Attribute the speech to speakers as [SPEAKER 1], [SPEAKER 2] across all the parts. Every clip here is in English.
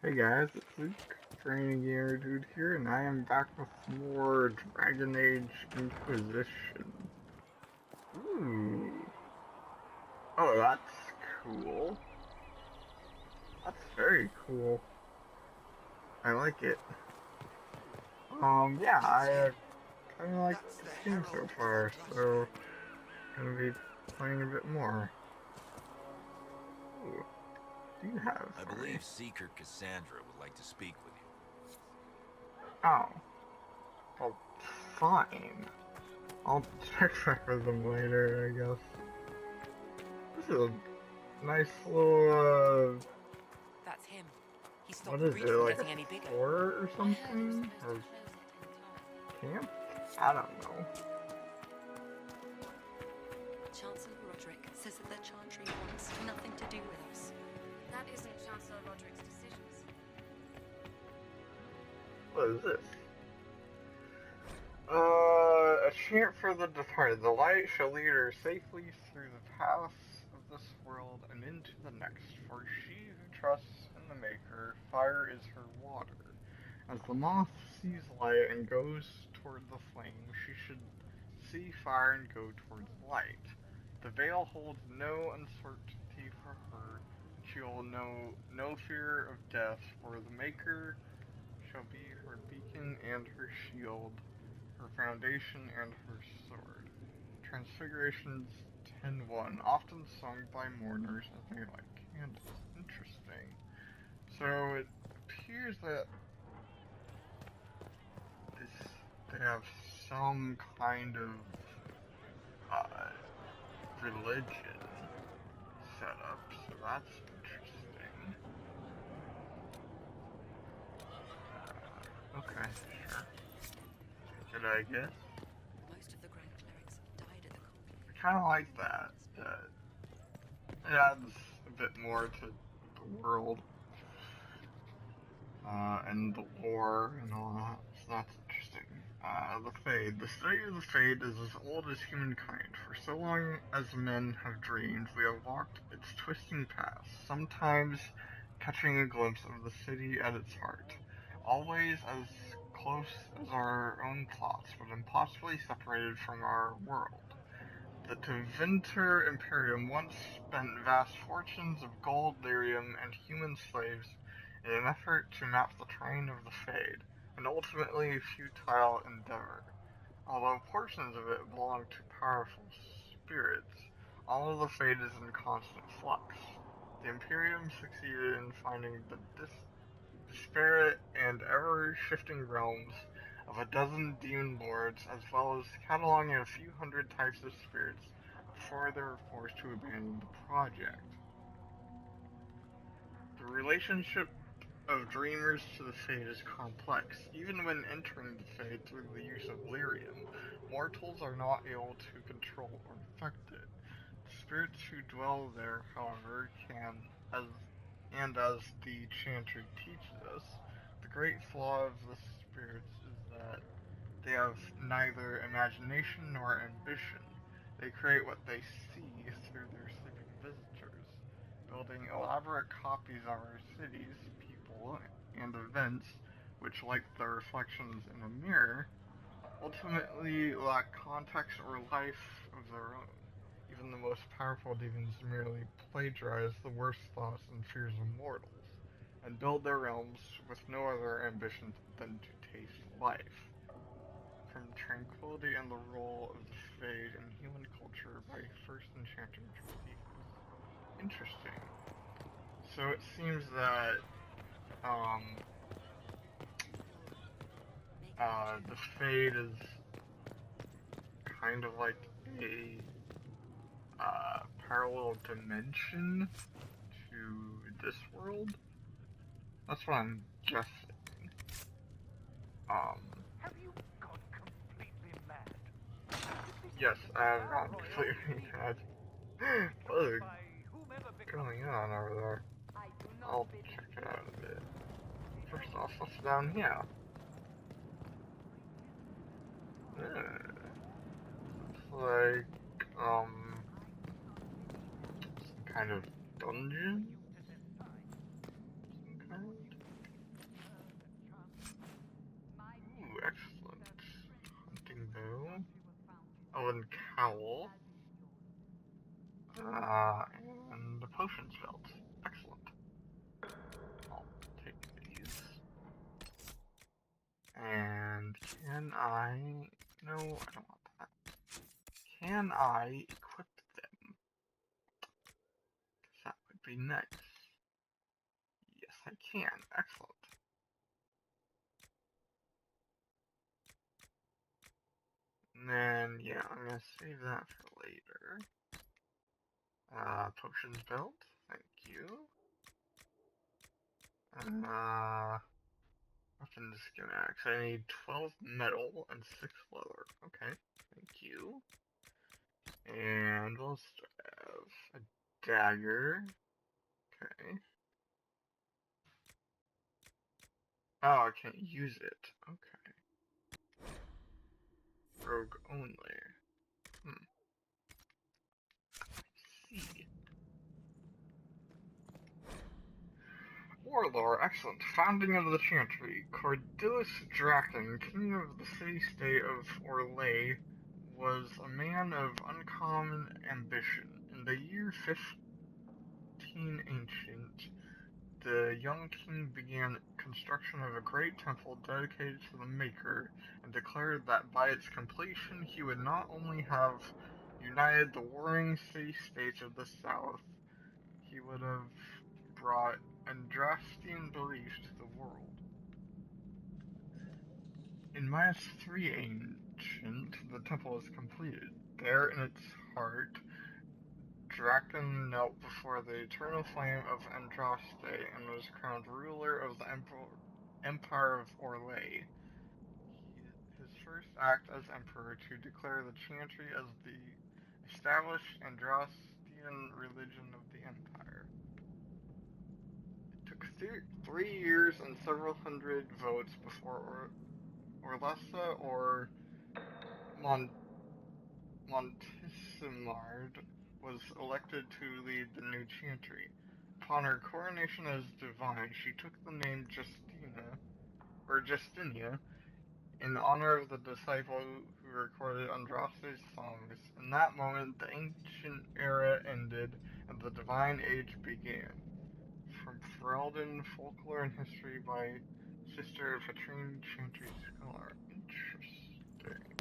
[SPEAKER 1] Hey guys, it's Luke, Training Gamer Dude here, and I am back with more Dragon Age Inquisition. Ooh. Oh, that's cool. That's very cool. I like it. Yeah, I kind of like
[SPEAKER 2] That's
[SPEAKER 1] this
[SPEAKER 2] the
[SPEAKER 1] game so
[SPEAKER 2] Herald of the
[SPEAKER 1] far, so
[SPEAKER 2] Judgment.
[SPEAKER 1] gonna be playing a bit more. Ooh, what do you have
[SPEAKER 2] I
[SPEAKER 1] for me?
[SPEAKER 2] believe Seeker Cassandra would like to speak with you.
[SPEAKER 1] Oh, well, fine. I'll check back with them later, I guess. This is a nice little,
[SPEAKER 3] That's him. He
[SPEAKER 1] what
[SPEAKER 3] stopped the
[SPEAKER 1] is it,
[SPEAKER 3] breach from
[SPEAKER 1] like a
[SPEAKER 3] getting any bigger.
[SPEAKER 1] fort or
[SPEAKER 4] I heard you're
[SPEAKER 1] something?
[SPEAKER 4] supposed to
[SPEAKER 1] Or
[SPEAKER 4] close it in time.
[SPEAKER 1] camp? I don't know.
[SPEAKER 3] Chancellor Roderick says that the Chantry wants nothing to do with us.
[SPEAKER 4] That isn't Chancellor Roderick's decisions.
[SPEAKER 1] What is this? A chant for the departed. The light shall lead her safely through the paths of this world and into the next. For she who trusts in the Maker, fire is her water. As the moth sees light and goes toward the flame, she should see fire and go towards light. The veil holds no uncertainty for her. She will know no fear of death, for the Maker shall be her beacon and her shield, her foundation and her sword. Transfigurations 10:1, often sung by mourners as they light candles. Interesting. So it appears that this they have some kind of uh, religion set up, so that's interesting. Okay, sure. Good, I guess.
[SPEAKER 3] Most of the Grand Clerics died at the conflict.
[SPEAKER 1] I kind of like that. It adds a bit more to the world and the lore and all that. So that's interesting. The Fade. The study of the Fade is as old as humankind. For so long as men have dreamed, we have walked its twisting paths, sometimes catching a glimpse of the city at its heart. Always as close as our own thoughts, but impossibly separated from our world. The Tevinter Imperium once spent vast fortunes of gold, lyrium, and human slaves in an effort to map the terrain of the Fade, an ultimately futile endeavor. Although portions of it belong to powerful spirits, all of the Fade is in constant flux. The Imperium succeeded in finding the disparate and ever-shifting realms of a dozen demon lords, as well as cataloging a few hundred types of spirits before they were forced to abandon the project. The relationship of dreamers to the Fade is complex. Even when entering the Fade through the use of lyrium, mortals are not able to control or affect it. The spirits who dwell there, however, can, as the chanter teaches us, the great flaw of the spirits is that they have neither imagination nor ambition. They create what they see through their sleeping visitors, building elaborate copies of our cities, people, and events, which, like the reflections in a mirror, ultimately lack context or life of their own. Even the most powerful demons merely plagiarize the worst thoughts and fears of mortals, and build their realms with no other ambition than to taste life. From Tranquility and the Role of the Fade in Human Culture by First Enchanter Josephus. Interesting. So it seems that um, the Fade is kind of like a parallel dimension to this world. That's what I'm guessing. Um,
[SPEAKER 5] Have you gone completely mad?
[SPEAKER 1] yes,
[SPEAKER 5] This
[SPEAKER 1] I have
[SPEAKER 5] our
[SPEAKER 1] gone
[SPEAKER 5] royal
[SPEAKER 1] completely
[SPEAKER 5] decree,
[SPEAKER 1] mad. What is
[SPEAKER 5] by whomever becomes
[SPEAKER 1] going on
[SPEAKER 5] king.
[SPEAKER 1] over there?
[SPEAKER 5] I do not
[SPEAKER 1] I'll
[SPEAKER 5] bid
[SPEAKER 1] check it
[SPEAKER 5] you
[SPEAKER 1] out a bit.
[SPEAKER 5] before
[SPEAKER 1] First off,
[SPEAKER 5] you
[SPEAKER 1] what's down here? Looks like, some kind of dungeon? Some kind? towel, and the potions belt. Excellent. I'll take these. And can I... No, I don't want that. Can I equip them? That would be nice. Yes, I can. Excellent. And then, yeah, I'm gonna save that for later. Potions belt. Thank you. Weapon schematics. I need 12 metal and 6 leather. Okay, thank you. And we'll have a dagger. Okay. Oh, I can't use it. Okay. Rogue only. I see. Warlord, excellent. Founding of the Chantry. Cordelis Draken, king of the city-state of Orlais, was a man of uncommon ambition. In the year 15 Ancient, the young king began construction of a great temple dedicated to the Maker, and declared that by its completion he would not only have united the warring city-states of the south, he would have brought Andrastian beliefs to the world. In -3 Ancient, the temple was completed. There in its heart, Draken knelt before the eternal flame of Andraste and was crowned ruler of the Empire of Orlais. His first act as emperor to declare the Chantry as the established Andrastian religion of the empire. It took 3 years and several hundred votes before Orlessa or Montissimard was elected to lead the new chantry. Upon her coronation as divine, she took the name Justinia, in honor of the disciple who recorded Andraste's songs. In that moment, the ancient era ended and the divine age began. From Ferelden, Folklore and History by Sister Patrine Chantry Scholar. Interesting.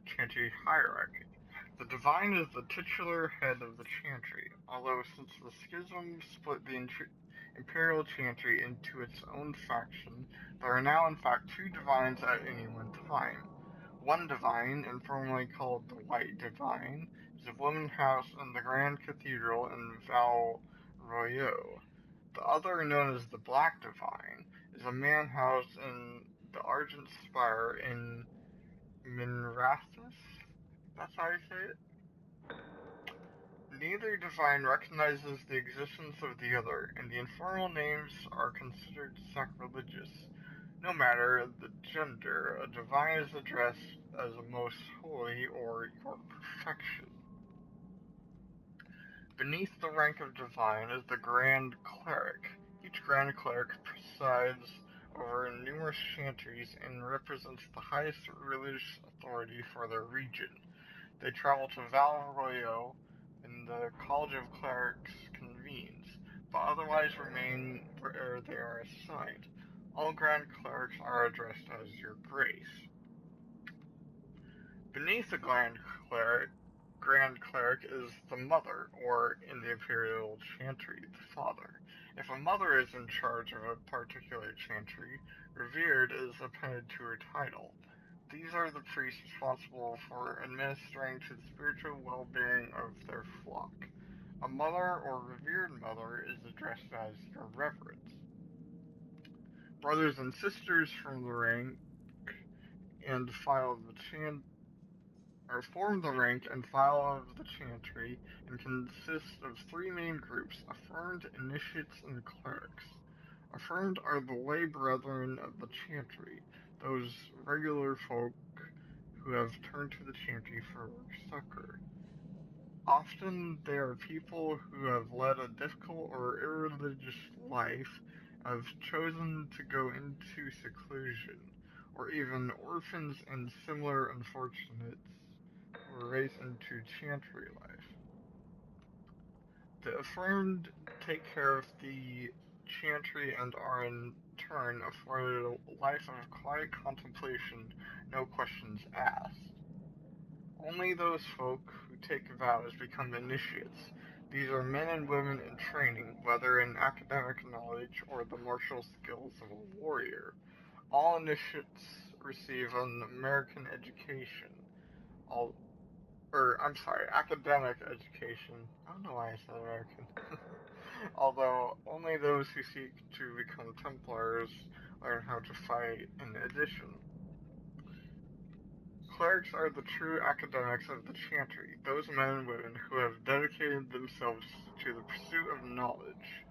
[SPEAKER 1] Chantry Hierarchy. The Divine is the titular head of the Chantry, although since the schism split the Imperial Chantry into its own faction, there are now in fact 2 Divines at any one time. One Divine, informally called the White Divine, is a woman house in the Grand Cathedral in Val Royeaux. The other, known as the Black Divine, is a man housed in the Argent Spire in Minrathus? That's how you say it? Neither divine recognizes the existence of the other, and the informal names are considered sacrilegious. No matter the gender, a divine is addressed as a most holy or your perfection. Beneath the rank of divine is the Grand Cleric. Each Grand Cleric presides over numerous chantries and represents the highest religious authority for their region. They travel to Val Royeaux, and the College of Clerics convenes, but otherwise remain where they are assigned. All Grand Clerics are addressed as Your Grace. Beneath the Grand Cleric is the Mother, or, in the Imperial Chantry, the Father. If a mother is in charge of a particular chantry, Revered is appended to her title. These are the priests responsible for administering to the spiritual well-being of their flock. A mother or revered mother is addressed as Your Reverence. Brothers and sisters from the rank and file of the form the rank and file of the chantry and consist of 3 main groups: affirmed, initiates, and clerics. Affirmed are the lay brethren of the chantry, those regular folk who have turned to the chantry for succor. Often they are people who have led a difficult or irreligious life have chosen to go into seclusion, or even orphans and similar unfortunates were raised into chantry life. The affirmed take care of the chantry and are in turn afforded a life of quiet contemplation, no questions asked. Only those folk who take vows become initiates. These are men and women in training, whether in academic knowledge or the martial skills of a warrior. All initiates receive an American education. All, I'm sorry, academic education. I don't know why I said American. Although only those who seek to become Templars learn how to fight in addition. Clerics are the true academics of the chantry, those men and women who have dedicated themselves to the pursuit of knowledge.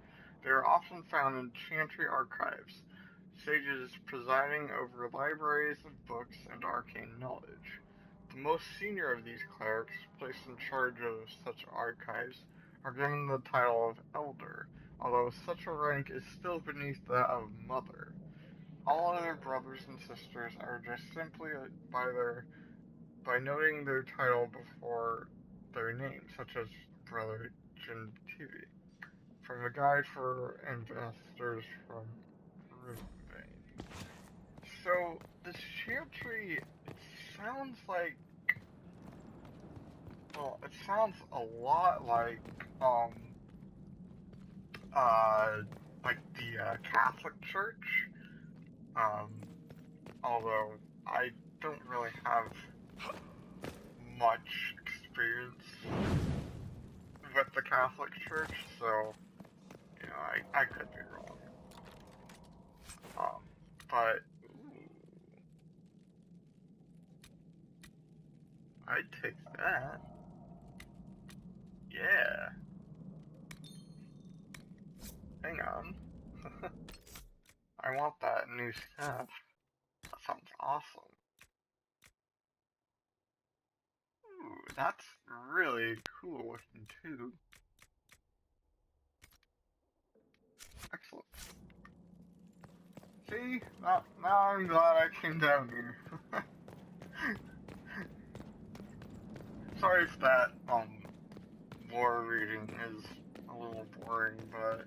[SPEAKER 1] They are often found in chantry archives, sages presiding over libraries of books and arcane knowledge. The most senior of these clerics, placed in charge of such archives, are given the title of elder, although such a rank is still beneath that of mother. All other brothers and sisters are addressed simply by noting their title before their name, such as Brother Gentivi, from a guide for investors from Peruvian. So, this chantry, it sounds like, well, it sounds a lot uh, like the Catholic Church, um, although I don't really have much experience with the Catholic Church, so, I could be wrong. But, ooh, I'd take that. Yeah. Hang on. I want that new staff. That sounds awesome. Ooh, that's really cool looking too. Excellent. See? Now I'm glad I came down here. Sorry if that, lore reading is a little boring, but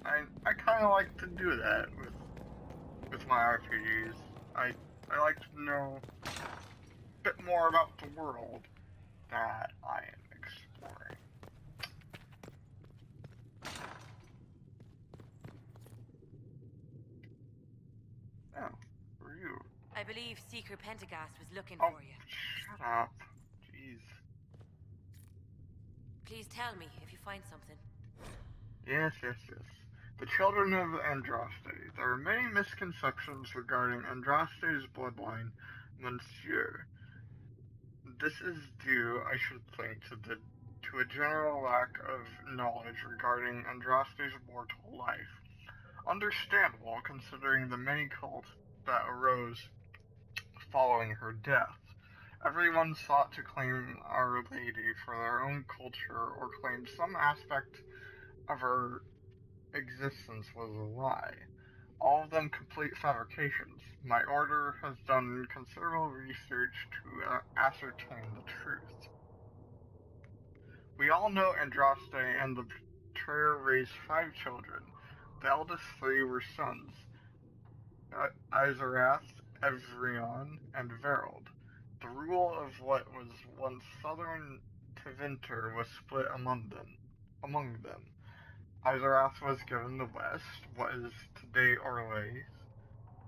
[SPEAKER 1] I kinda like to do that with my RPGs. I like to know a bit more about the world that I am exploring. Oh, who are you?
[SPEAKER 6] I believe Seeker Pentagast was looking
[SPEAKER 1] Oh,
[SPEAKER 6] for you.
[SPEAKER 1] shut up. Jeez.
[SPEAKER 6] Please tell me if you find something.
[SPEAKER 1] Yes. The children of Andraste. There are many misconceptions regarding Andraste's bloodline, Monsieur. This is due, I should think, to a general lack of knowledge regarding Andraste's mortal life. Understandable, considering the many cults that arose following her death. Everyone sought to claim Our Lady for their own culture or claimed some aspect of her existence was a lie. All of them complete fabrications. My order has done considerable research to ascertain the truth. We all know Andraste and the betrayer raised 5 children. The eldest 3 were sons, Izarath, Evrion, and Verald. The rule of what was once southern Tevinter was split among them. Izarath was given the west, what is today Orlais.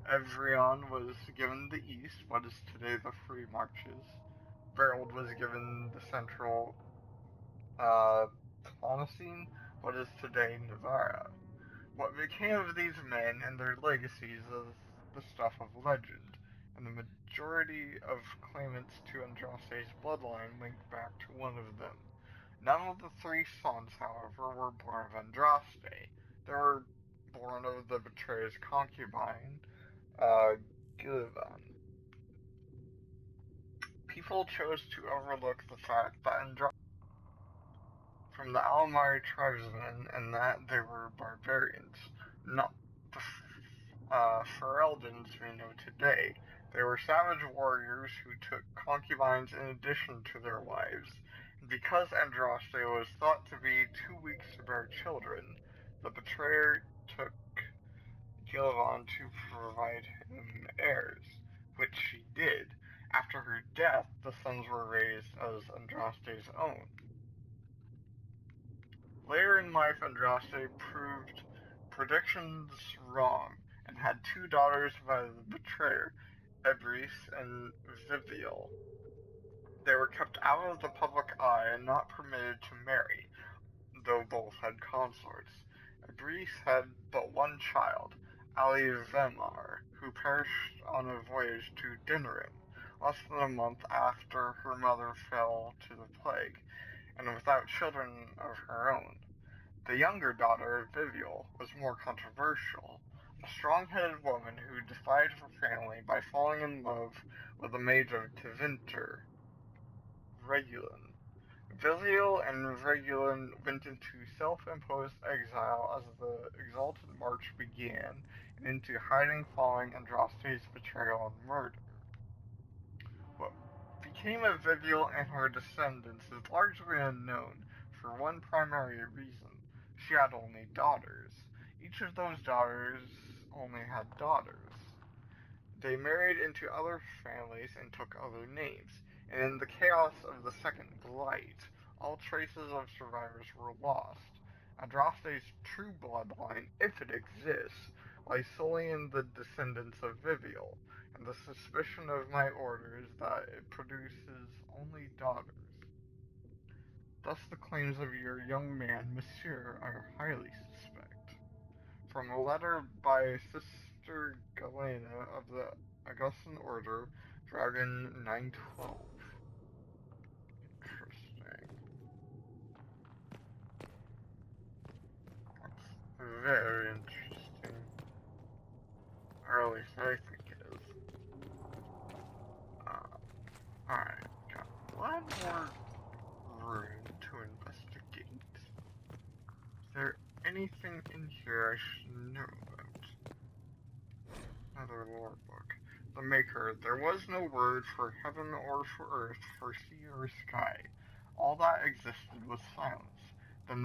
[SPEAKER 1] Evrion was given the east, what is today the Free Marches. Verald was given the central Tonacine, what is today Navarra. What became of these men and their legacies is the stuff of legend, and the majority of claimants to Andraste's bloodline link back to one of them. None of the 3 sons, however, were born of Andraste. They were born of the betrayer's concubine, Gillivan. People chose to overlook the fact that Andraste from the Almari tribesmen and that they were barbarians, not the Fereldans we know today. They were savage warriors who took concubines in addition to their wives. Because Andraste was thought to be too weak to bear children, the betrayer took Gillivan to provide him heirs, which she did. After her death, the sons were raised as Andraste's own. Later in life, Andraste proved predictions wrong and had two daughters by the betrayer, Ebris and Vivial. They were kept out of the public eye and not permitted to marry, though both had consorts. Ebris had but one child, Ali Vemar, who perished on a voyage to Dinrim, less than a month after her mother fell to the plague, and without children of her own. The younger daughter, Vivial, was more controversial, a strong-headed woman who defied her family by falling in love with a mage of Tevinter, Regulin. Viziel and Regulin went into self-imposed exile as the Exalted March began, and into hiding following Andraste's betrayal and murder. What became of Viviel and her descendants is largely unknown, for one primary reason. She had only daughters. Each of those daughters only had daughters. They married into other families and took other names, and in the chaos of the Second Blight, all traces of survivors were lost. Andraste's true bloodline, if it exists, lies solely in the descendants of Vivial, and the suspicion of my order is that it produces only daughters. Thus the claims of your young man, Monsieur, are highly suspect. From a letter by Sister Galena of the Augustan Order, Dragon 912. Interesting. That's very interesting. Or at least I think it is. Alright, got one more room to investigate. Is there anything in here I should know about? Another lore book. The Maker. There was no word for heaven or for earth, for sea or sky. All that existed was silence. Then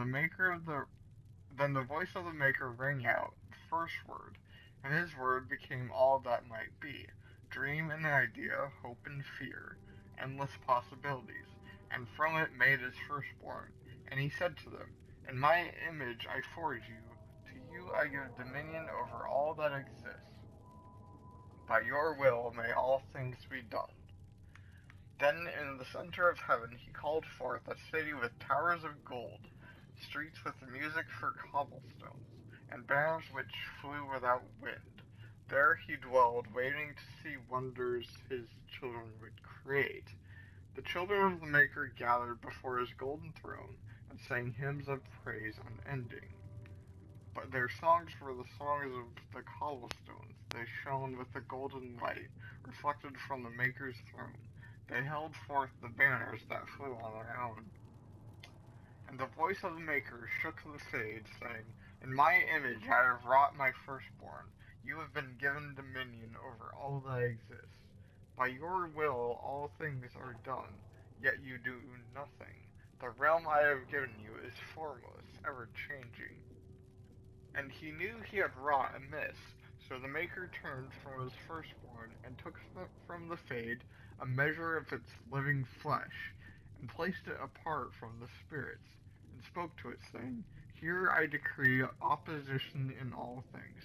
[SPEAKER 1] the voice of the Maker rang out, the first word, and his word became all that might be. Dream and idea, hope and fear, endless possibilities, and from it made his firstborn. And he said to them, In my image I forge you, to you I give dominion over all that exists. By your will may all things be done. Then in the center of heaven he called forth a city with towers of gold, streets with music for cobblestones, and banners which flew without wind. There he dwelled, waiting to see wonders his children would create. The children of the Maker gathered before his golden throne, and sang hymns of praise unending. But their songs were the songs of the cobblestones. They shone with the golden light, reflected from the Maker's throne. They held forth the banners that flew on their own. And the voice of the Maker shook the shades, saying, In my image I have wrought my firstborn. You have been given dominion over all that exists. By your will all things are done, yet you do nothing. The realm I have given you is formless, ever-changing. And he knew he had wrought amiss, so the Maker turned from his firstborn, and took from the Fade a measure of its living flesh, and placed it apart from the spirits, and spoke to it, saying, Here I decree opposition in all things,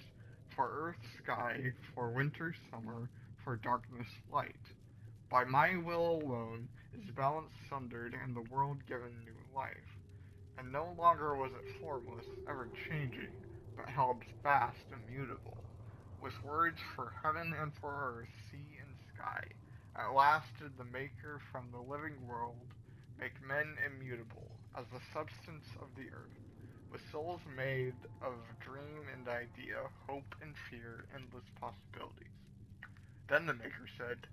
[SPEAKER 1] for earth, sky, for winter, summer, for darkness, light. By my will alone is balance sundered, and the world given new life. And no longer was it formless, ever-changing, but held fast, immutable, with words for heaven and for earth, sea and sky. At last did the Maker from the living world make men immutable, as the substance of the earth, with souls made of dream and idea, hope and fear, endless possibilities. Then the Maker said,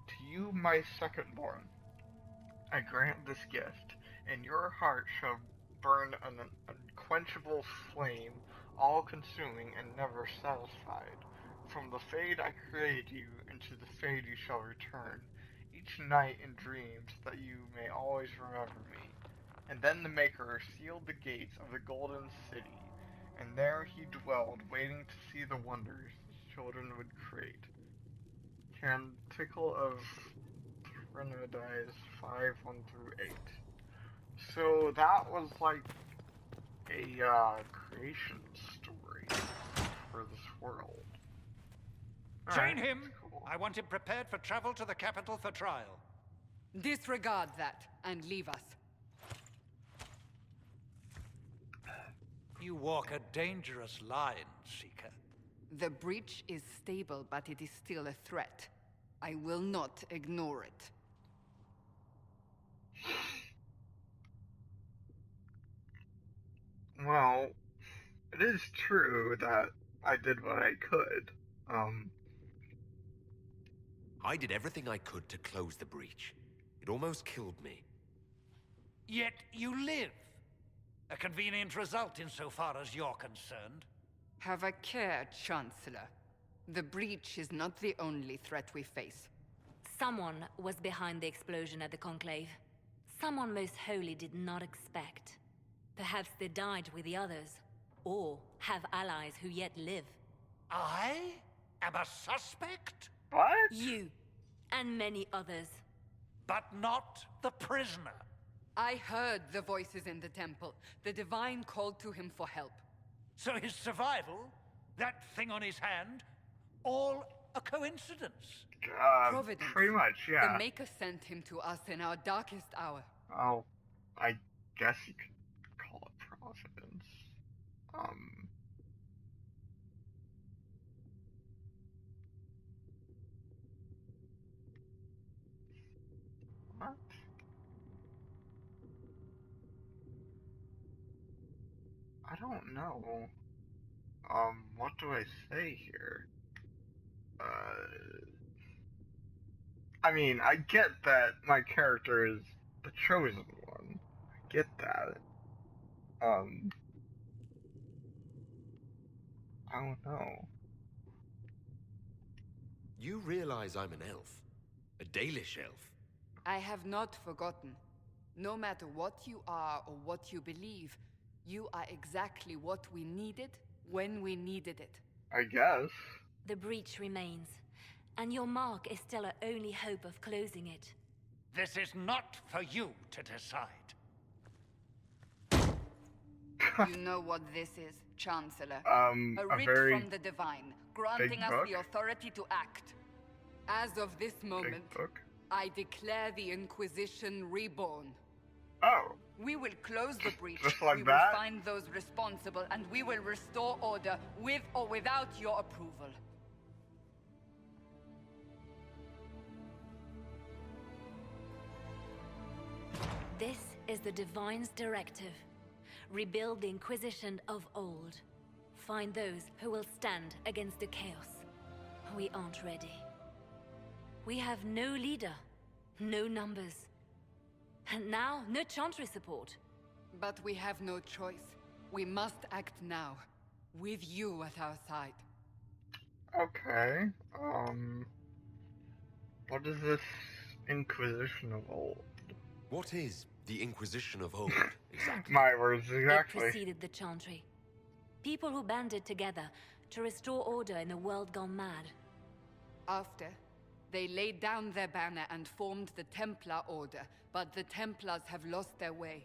[SPEAKER 1] To you, my second-born, I grant this gift, and your heart shall burn an unquenchable flame, all-consuming and never satisfied. From the fade I created you, into the fade you shall return, each night in dreams, that you may always remember me. And then the Maker sealed the gates of the Golden City, and there he dwelled, waiting to see the wonders his children would create. Canticle of Threnodies 5, 1 through 8. So that was like a creation story for this world.
[SPEAKER 5] Chain
[SPEAKER 1] Alright,
[SPEAKER 5] him!
[SPEAKER 1] cool.
[SPEAKER 5] I want him prepared for travel to the capital for trial.
[SPEAKER 7] Disregard that and leave us.
[SPEAKER 5] You walk a dangerous line, Seeker.
[SPEAKER 7] The breach is stable, but it is still a threat. I will not ignore it.
[SPEAKER 1] Well, it is true that I did what I could.
[SPEAKER 8] I did everything I could to close the breach. It almost killed me.
[SPEAKER 5] Yet you live. A convenient result insofar as you're concerned.
[SPEAKER 7] Have a care, Chancellor. The breach is not the only threat we face.
[SPEAKER 3] Someone was behind the explosion at the Conclave. Someone Most Holy did not expect. Perhaps they died with the others, or have allies who yet live.
[SPEAKER 5] I am a suspect,
[SPEAKER 1] What?
[SPEAKER 3] You, and many others.
[SPEAKER 5] but not the prisoner.
[SPEAKER 7] I heard the voices in the temple. The Divine called to him for help.
[SPEAKER 5] So his survival, that thing on his hand, all a coincidence.
[SPEAKER 7] Providence.
[SPEAKER 1] Pretty much, yeah.
[SPEAKER 7] The Maker sent him to us in our darkest hour.
[SPEAKER 1] Oh, I guess you could call it Providence. What? I don't know. What do I say here? I mean, I get that my character is the chosen one. I get that. I don't know.
[SPEAKER 8] You realize I'm an elf? A Dalish elf?
[SPEAKER 7] I have not forgotten. No matter what you are or what you believe, you are exactly what we needed when we needed it.
[SPEAKER 1] I guess.
[SPEAKER 3] The breach remains, and your mark is still our only hope of closing it.
[SPEAKER 5] This is not for you to decide.
[SPEAKER 7] You know what this is, Chancellor.
[SPEAKER 1] A
[SPEAKER 7] A writ
[SPEAKER 1] very
[SPEAKER 7] from the Divine, granting us
[SPEAKER 1] book?
[SPEAKER 7] the authority to act. As of this
[SPEAKER 1] big
[SPEAKER 7] moment,
[SPEAKER 1] book.
[SPEAKER 7] I declare the Inquisition reborn.
[SPEAKER 1] Oh,
[SPEAKER 7] We will close the breach,
[SPEAKER 1] just like
[SPEAKER 7] we
[SPEAKER 1] that?
[SPEAKER 7] will find those responsible, and we will restore order with or without your approval.
[SPEAKER 3] This is the Divine's directive. Rebuild the Inquisition of old. Find those who will stand against the chaos. We aren't ready. We have no leader, no numbers. And now, no Chantry support.
[SPEAKER 7] But we have no choice. We must act now, with you at our side.
[SPEAKER 1] okay. What is this Inquisition of old?
[SPEAKER 8] What is the Inquisition of old, exactly?
[SPEAKER 1] My words,
[SPEAKER 3] It
[SPEAKER 1] exactly.
[SPEAKER 3] preceded the Chantry. People who banded together to restore order in a world gone mad.
[SPEAKER 7] After, they laid down their banner and formed the Templar Order, but the Templars have lost their way.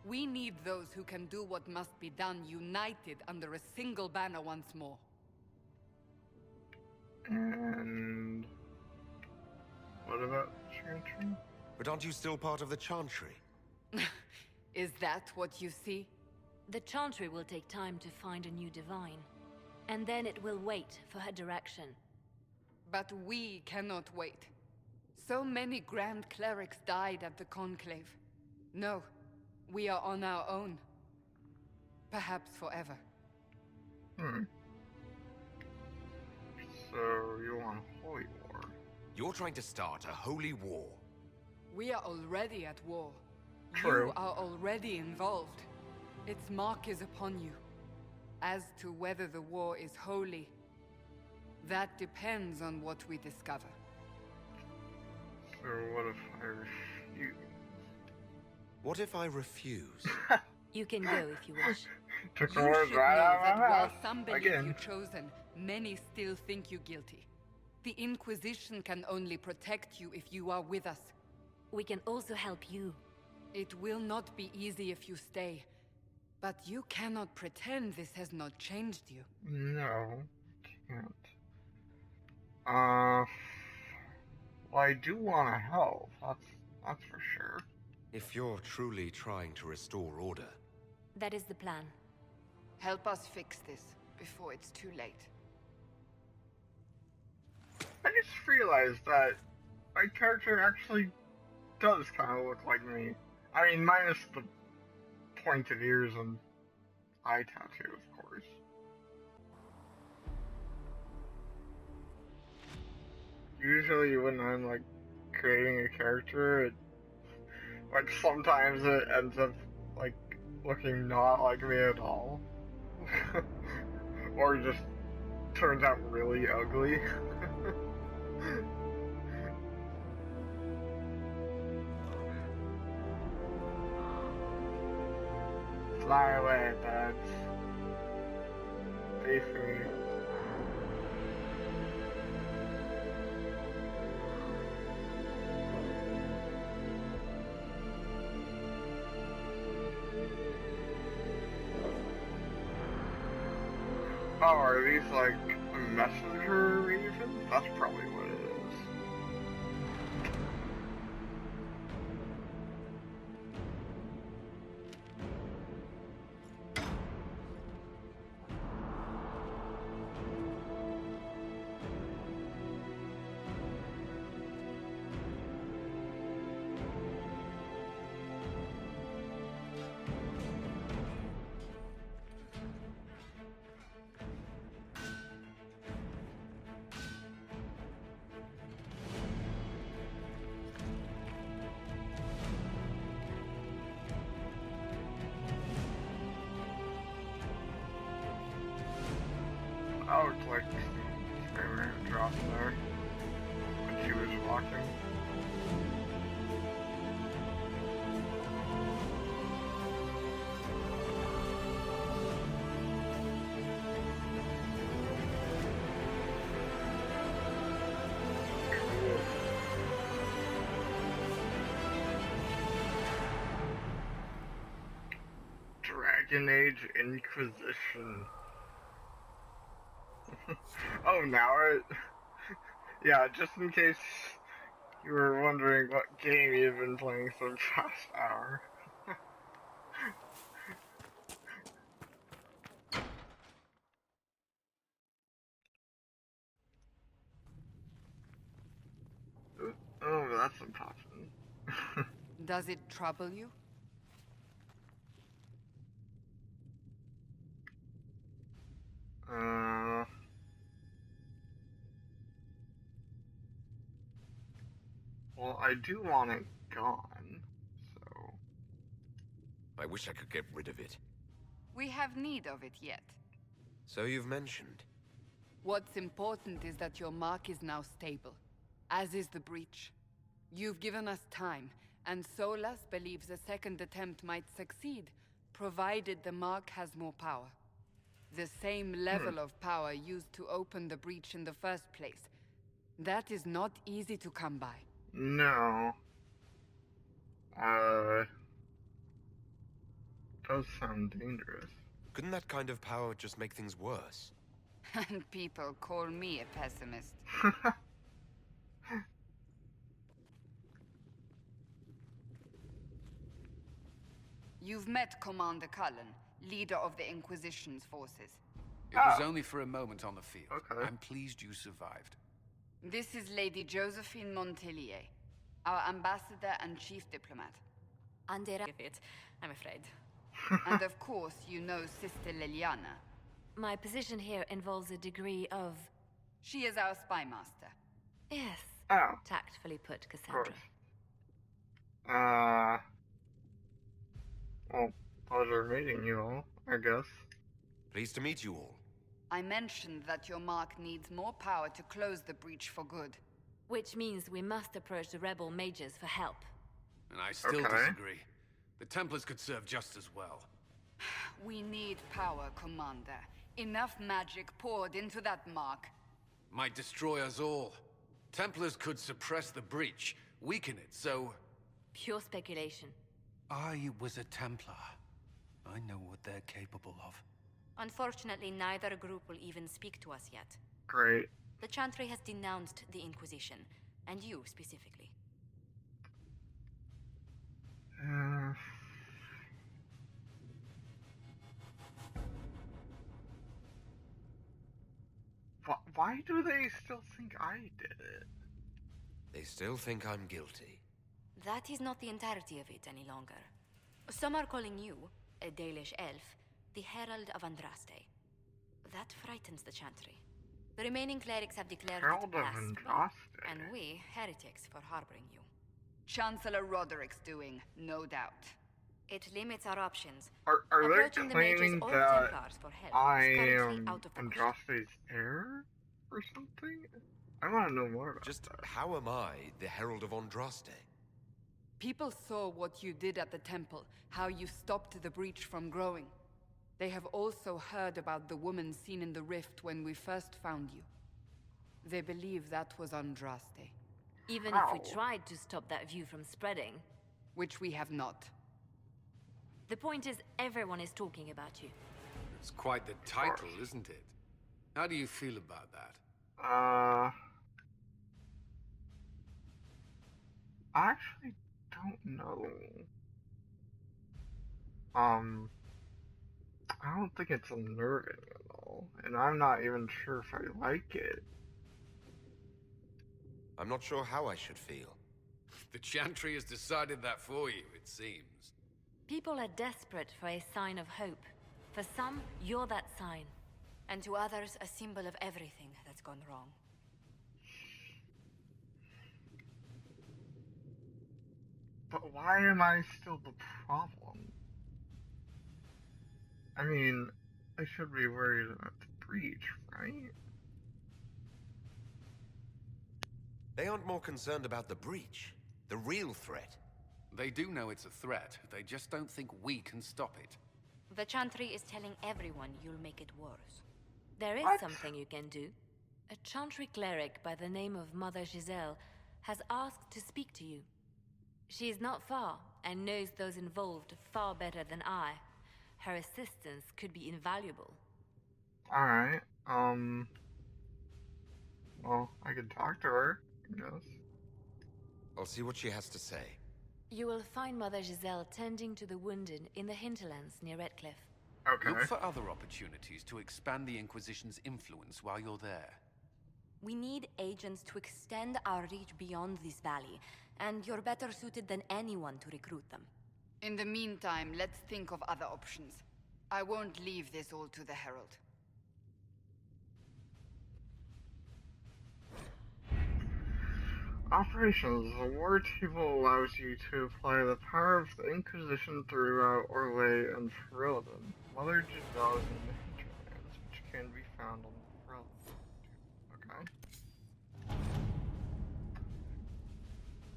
[SPEAKER 7] We need those who can do what must be done, united under a single banner once more.
[SPEAKER 1] And what about Chantry?
[SPEAKER 8] But aren't you still part of the Chantry?
[SPEAKER 7] Is that what you see?
[SPEAKER 3] The Chantry will take time to find a new Divine. And then it will wait for her direction.
[SPEAKER 7] But we cannot wait. So many Grand Clerics died at the Conclave. No, we are on our own. Perhaps forever.
[SPEAKER 1] So you want holy war?
[SPEAKER 8] You're trying to start a holy war.
[SPEAKER 7] We are already at war.
[SPEAKER 1] True.
[SPEAKER 7] You are already involved. Its mark is upon you. As to whether the war is holy, That depends on what we discover.
[SPEAKER 1] So what if I refuse?
[SPEAKER 8] What if I refuse?
[SPEAKER 3] You can go if you wish.
[SPEAKER 1] Took the
[SPEAKER 7] You
[SPEAKER 1] words
[SPEAKER 7] should
[SPEAKER 1] right
[SPEAKER 7] know
[SPEAKER 1] out of
[SPEAKER 7] that
[SPEAKER 1] my
[SPEAKER 7] while
[SPEAKER 1] mouth.
[SPEAKER 7] some believe
[SPEAKER 1] Again.
[SPEAKER 7] you chosen, many still think you guilty. The Inquisition can only protect you if you are with us.
[SPEAKER 3] We can also help you.
[SPEAKER 7] It will not be easy if you stay. But you cannot pretend this has not changed you.
[SPEAKER 1] No, can't. Well, I do want to help. That's for sure.
[SPEAKER 8] If you're truly trying to restore order,
[SPEAKER 3] That is the plan.
[SPEAKER 7] Help us fix this before it's too late.
[SPEAKER 1] I just realized that my character actually does kind of look like me. I mean, minus the pointed ears and eye tattoo, of course. Usually when I'm, like, creating a character, like, sometimes it ends up, like, looking not like me at all. Or just turns out really ugly. Fly away, birds. Be free. Oh, are these like messenger ravens? That's probably what it is. I looked like Spider-Man dropped there when she was walking. Dragon Age Inquisition. Oh, now it... Yeah, just in case you were wondering what game you've been playing for the past hour. Oh, that's important.
[SPEAKER 7] Does it trouble you?
[SPEAKER 1] Well, I do want it gone, so...
[SPEAKER 8] I wish I could get rid of it.
[SPEAKER 7] We have need of it yet.
[SPEAKER 8] So you've mentioned.
[SPEAKER 7] What's important is that your mark is now stable, as is the breach. You've given us time, and Solas believes a second attempt might succeed, provided the mark has more power. The same level of power used to open the breach in the first place. That is not easy to come by.
[SPEAKER 1] No. Does sound dangerous.
[SPEAKER 8] Couldn't that kind of power just make things worse?
[SPEAKER 7] And people call me a pessimist. You've met Commander Cullen, leader of the Inquisition's forces.
[SPEAKER 9] It was only for a moment on the field.
[SPEAKER 1] Okay.
[SPEAKER 9] I'm pleased you survived.
[SPEAKER 7] This is Lady Josephine Montelier, our ambassador and chief diplomat.
[SPEAKER 6] It, I'm afraid.
[SPEAKER 7] And of course, you know Sister Liliana.
[SPEAKER 3] My position here involves a degree of...
[SPEAKER 7] She is our spy master.
[SPEAKER 3] Yes.
[SPEAKER 1] Oh,
[SPEAKER 3] Tactfully put,
[SPEAKER 1] of
[SPEAKER 3] Cassandra.
[SPEAKER 1] course. Well, pleasure meeting you all, I guess.
[SPEAKER 8] Pleased to meet you all.
[SPEAKER 7] I mentioned that your mark needs more power to close the breach for good.
[SPEAKER 3] Which means we must approach the rebel mages for help.
[SPEAKER 9] And I still
[SPEAKER 1] Okay.
[SPEAKER 9] disagree. The Templars could serve just as well.
[SPEAKER 7] We need power, Commander. Enough magic poured into that mark.
[SPEAKER 9] Might destroy us all. Templars could suppress the breach, weaken it, so...
[SPEAKER 3] Pure speculation.
[SPEAKER 9] I was a Templar. I know what they're capable of.
[SPEAKER 6] Unfortunately, neither group will even speak to us yet.
[SPEAKER 1] Great.
[SPEAKER 6] The Chantry has denounced the Inquisition, and you specifically.
[SPEAKER 1] Why do they still think I did it?
[SPEAKER 8] They still think I'm guilty.
[SPEAKER 6] That is not the entirety of it any longer. Some are calling you, a Dalish elf, the Herald of Andraste. That frightens the Chantry. The remaining clerics have declared
[SPEAKER 1] Herald
[SPEAKER 6] it
[SPEAKER 1] of
[SPEAKER 6] blasphemy,
[SPEAKER 1] Andraste.
[SPEAKER 6] and we, heretics, for harboring you.
[SPEAKER 7] Chancellor Roderick's doing, no doubt.
[SPEAKER 6] It limits our options.
[SPEAKER 1] Are they
[SPEAKER 6] Approaching the mages
[SPEAKER 1] claiming
[SPEAKER 6] or
[SPEAKER 1] that
[SPEAKER 6] Templars for help
[SPEAKER 1] I
[SPEAKER 6] is currently
[SPEAKER 1] am
[SPEAKER 6] out of the question.
[SPEAKER 1] Andraste's heir or something? I want to know more about
[SPEAKER 8] Just
[SPEAKER 1] that.
[SPEAKER 8] how am I the Herald of Andraste?
[SPEAKER 7] People saw what you did at the temple, how you stopped the breach from growing. They have also heard about the woman seen in the rift when we first found you. They believe that was Andraste,
[SPEAKER 3] Even
[SPEAKER 1] How?
[SPEAKER 3] if we tried to stop that view from spreading.
[SPEAKER 7] which we have not.
[SPEAKER 3] The point is, everyone is talking about you.
[SPEAKER 9] It's quite the title, isn't it? How do you feel about that?
[SPEAKER 1] I actually don't know. I don't think it's unnerving at all, and I'm not even sure if I like it.
[SPEAKER 8] I'm not sure how I should feel.
[SPEAKER 9] The Chantry has decided that for you, it seems.
[SPEAKER 3] People are desperate for a sign of hope. For some, you're that sign.
[SPEAKER 6] And to others, a symbol of everything that's gone wrong.
[SPEAKER 1] But why am I still the problem? I mean, I should be worried about the breach, right?
[SPEAKER 8] They aren't more concerned about the breach, the real threat.
[SPEAKER 9] They do know it's a threat, they just don't think we can stop it.
[SPEAKER 6] The Chantry is telling everyone you'll make it worse.
[SPEAKER 3] There is
[SPEAKER 1] What?
[SPEAKER 3] something you can do. A Chantry cleric by the name of Mother Giselle has asked to speak to you. She is not far and knows those involved far better than I. Her assistance could be invaluable.
[SPEAKER 1] Alright, well, I could talk to her, I guess.
[SPEAKER 8] I'll see what she has to say.
[SPEAKER 3] You will find Mother Giselle tending to the wounded in the hinterlands near Redcliffe.
[SPEAKER 1] Okay.
[SPEAKER 9] Look for other opportunities to expand the Inquisition's influence while you're there.
[SPEAKER 6] We need agents to extend our reach beyond this valley, and you're better suited than anyone to recruit them.
[SPEAKER 7] In the meantime, let's think of other options. I won't leave this all to the Herald.
[SPEAKER 1] Operations. The war table allows you to apply the power of the Inquisition throughout Orlais and Ferelden. Mother Giselle is in the hinterlands, which can be found on the Ferelden. Okay.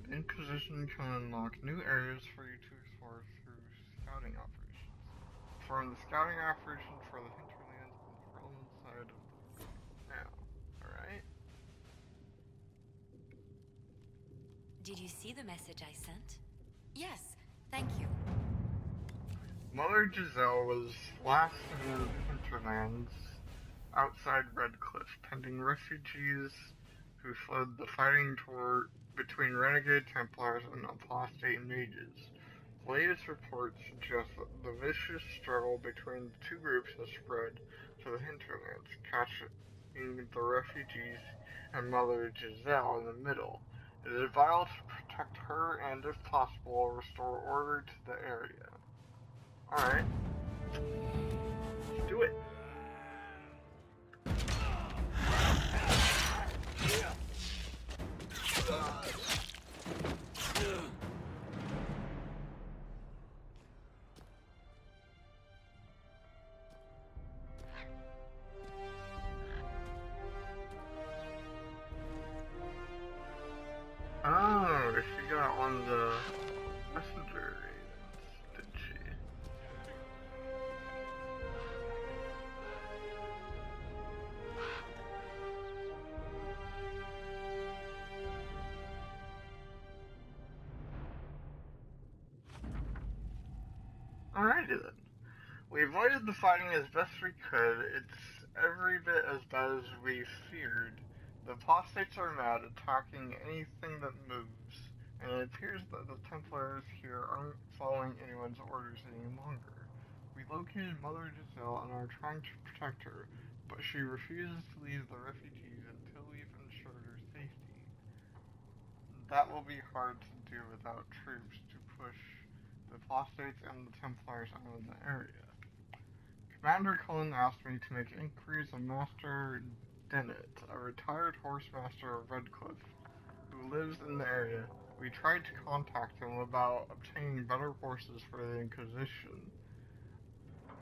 [SPEAKER 1] The Inquisition can unlock new areas for you to explore through scouting operations. Perform the scouting operation for the hinterlands on the Ferelden side of the now. Alright.
[SPEAKER 3] Did you see the message I sent?
[SPEAKER 6] Yes, thank you.
[SPEAKER 1] Mother Giselle was last in the hinterlands outside Redcliffe, tending refugees who fled the fighting tour between renegade Templars and apostate mages. The latest reports suggest that the vicious struggle between the two groups has spread to the hinterlands, catching the refugees and Mother Giselle in the middle. It is vital to protect her and, if possible, restore order to the area. Alright. Let's do it. Alrighty then. We avoided the fighting as best we could. It's every bit as bad as we feared. The apostates are mad, attacking anything that moves, and it appears that the Templars here aren't following anyone's orders any longer. We located Mother Giselle and are trying to protect her, but she refuses to leave the refugees until we've ensured her safety. That will be hard to do without troops to push the apostates and the Templars out of the area. Commander Cullen asked me to make inquiries of Master Dennett, a retired horsemaster of Redcliffe, who lives in the area. We tried to contact him about obtaining better horses for the Inquisition,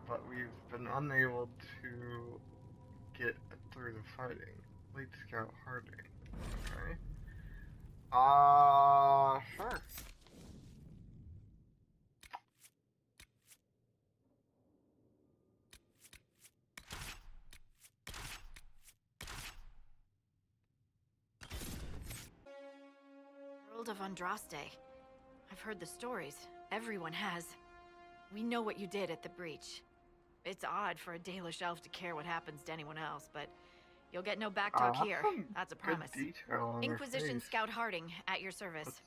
[SPEAKER 1] but we've been unable to get through the fighting. Lead Scout Harding. Okay. Sure.
[SPEAKER 4] World of Andraste. I've heard the stories. Everyone has. We know what you did at the breach. It's odd for a Dalish elf to care what happens to anyone else, but you'll get no backtalk here. That's a promise. Inquisition Scout Harding, at your service.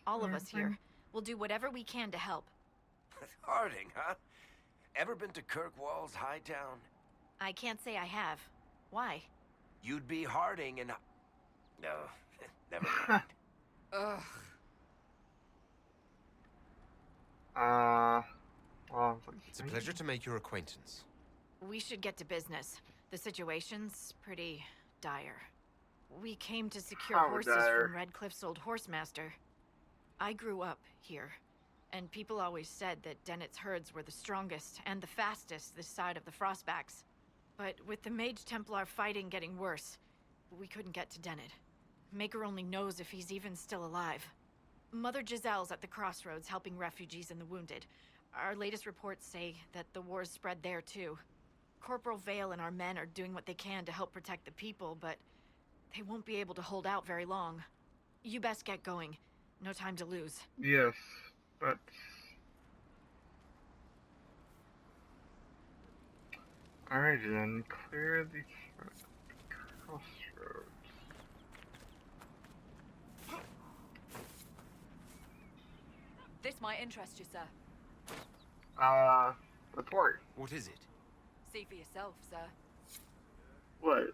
[SPEAKER 4] All of us here, will do whatever we can to help.
[SPEAKER 2] Harding, huh? Ever been to Kirkwall's Hightown?
[SPEAKER 4] I can't say I have. Why?
[SPEAKER 2] You'd be Harding and... No, never mind.
[SPEAKER 7] Ugh.
[SPEAKER 1] Well,
[SPEAKER 8] It's a pleasure to make your acquaintance.
[SPEAKER 4] We should get to business. The situation's pretty dire. We came to secure horses from Redcliffe's old horsemaster. I grew up here, and people always said that Dennett's herds were the strongest and the fastest this side of the Frostbacks. But with the Mage Templar fighting getting worse, we couldn't get to Dennett. Maker only knows if he's even still alive. Mother Giselle's at the crossroads helping refugees and the wounded. Our latest reports say that the war's spread there too. Corporal Vale and our men are doing what they can to help protect the people, but they won't be able to hold out very long. You best get going. No time to lose.
[SPEAKER 1] Yes, but... Alright then, clear the crossroads.
[SPEAKER 10] This might interest you, sir.
[SPEAKER 1] Report.
[SPEAKER 8] What is it?
[SPEAKER 10] See for yourself, sir.
[SPEAKER 1] What?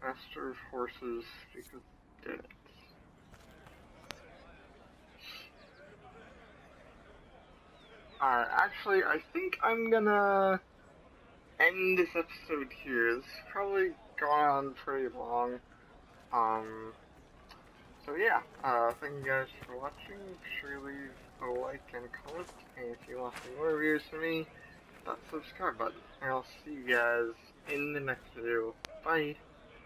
[SPEAKER 1] Master of Horses, speak of Dennett. Alright, actually, I think I'm gonna end this episode here. This has probably gone on pretty long. So yeah, thank you guys for watching. Be sure to leave a like and comment, and if you want some more reviews from me, that subscribe button. And I'll see you guys in the next video. Bye!